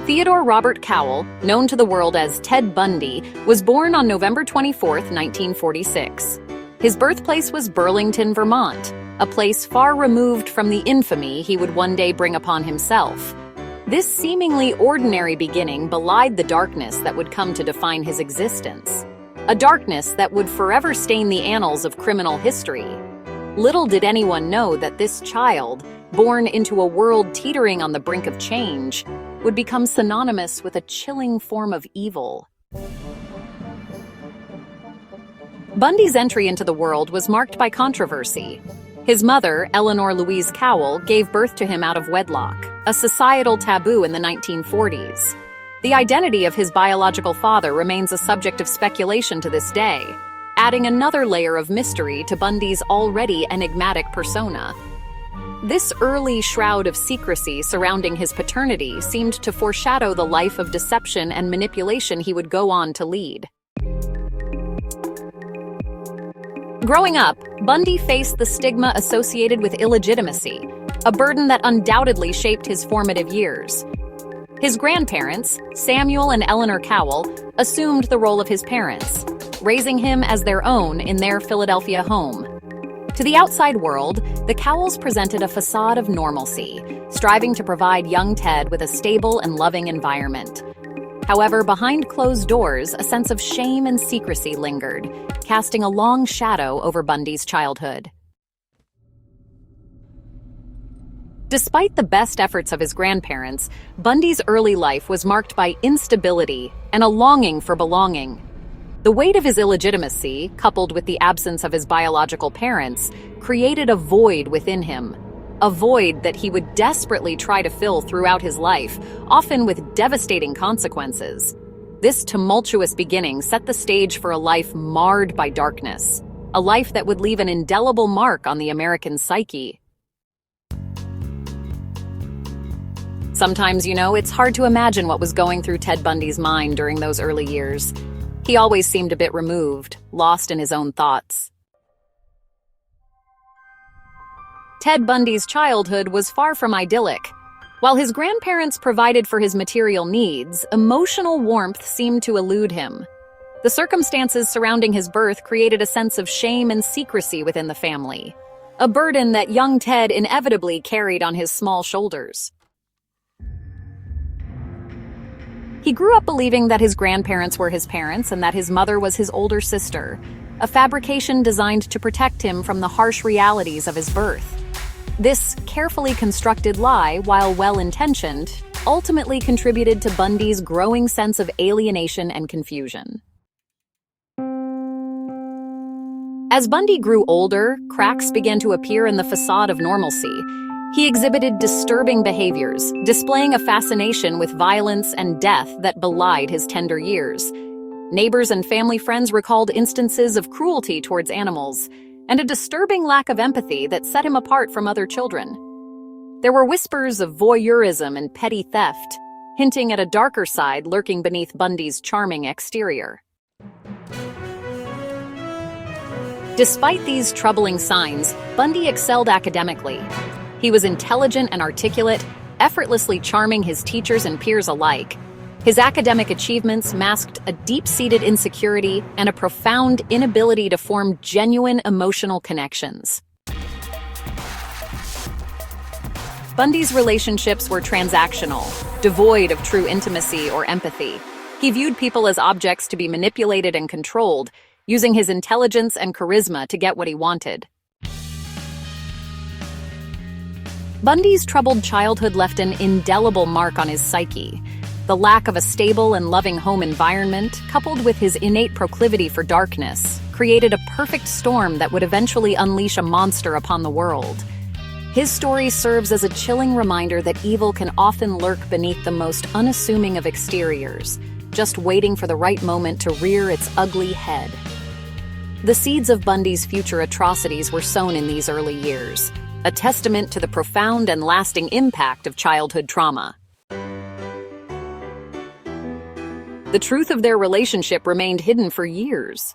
Theodore Robert Cowell, known to the world as Ted Bundy, was born on November 24, 1946. His birthplace was Burlington, Vermont, a place far removed from the infamy he would one day bring upon himself. This seemingly ordinary beginning belied the darkness that would come to define his existence, a darkness that would forever stain the annals of criminal history. Little did anyone know that this child, born into a world teetering on the brink of change, would become synonymous with a chilling form of evil. Bundy's entry into the world was marked by controversy. His mother, Eleanor Louise Cowell, gave birth to him out of wedlock, a societal taboo in the 1940s. The identity of his biological father remains a subject of speculation to this day, adding another layer of mystery to Bundy's already enigmatic persona. This early shroud of secrecy surrounding his paternity seemed to foreshadow the life of deception and manipulation he would go on to lead. Growing up, Bundy faced the stigma associated with illegitimacy, a burden that undoubtedly shaped his formative years. His grandparents, Samuel and Eleanor Cowell, assumed the role of his parents, raising him as their own in their Philadelphia home. To the outside world, the Cowells presented a facade of normalcy, striving to provide young Ted with a stable and loving environment. However, behind closed doors, a sense of shame and secrecy lingered, casting a long shadow over Bundy's childhood. Despite the best efforts of his grandparents, Bundy's early life was marked by instability and a longing for belonging. The weight of his illegitimacy, coupled with the absence of his biological parents, created a void within him. A void that he would desperately try to fill throughout his life, often with devastating consequences. This tumultuous beginning set the stage for a life marred by darkness, a life that would leave an indelible mark on the American psyche. Sometimes, it's hard to imagine what was going through Ted Bundy's mind during those early years. He always seemed a bit removed, lost in his own thoughts. Ted Bundy's childhood was far from idyllic. While his grandparents provided for his material needs, emotional warmth seemed to elude him. The circumstances surrounding his birth created a sense of shame and secrecy within the family, a burden that young Ted inevitably carried on his small shoulders. He grew up believing that his grandparents were his parents and that his mother was his older sister, a fabrication designed to protect him from the harsh realities of his birth. This carefully constructed lie, while well-intentioned, ultimately contributed to Bundy's growing sense of alienation and confusion. As Bundy grew older, cracks began to appear in the facade of normalcy. He exhibited disturbing behaviors, displaying a fascination with violence and death that belied his tender years. Neighbors and family friends recalled instances of cruelty towards animals, and a disturbing lack of empathy that set him apart from other children. There were whispers of voyeurism and petty theft, hinting at a darker side lurking beneath Bundy's charming exterior. Despite these troubling signs, Bundy excelled academically. He was intelligent and articulate, effortlessly charming his teachers and peers alike. His academic achievements masked a deep-seated insecurity and a profound inability to form genuine emotional connections. Bundy's relationships were transactional, devoid of true intimacy or empathy. He viewed people as objects to be manipulated and controlled, using his intelligence and charisma to get what he wanted. Bundy's troubled childhood left an indelible mark on his psyche. The lack of a stable and loving home environment, coupled with his innate proclivity for darkness, created a perfect storm that would eventually unleash a monster upon the world. His story serves as a chilling reminder that evil can often lurk beneath the most unassuming of exteriors, just waiting for the right moment to rear its ugly head. The seeds of Bundy's future atrocities were sown in these early years, a testament to the profound and lasting impact of childhood trauma. The truth of their relationship remained hidden for years.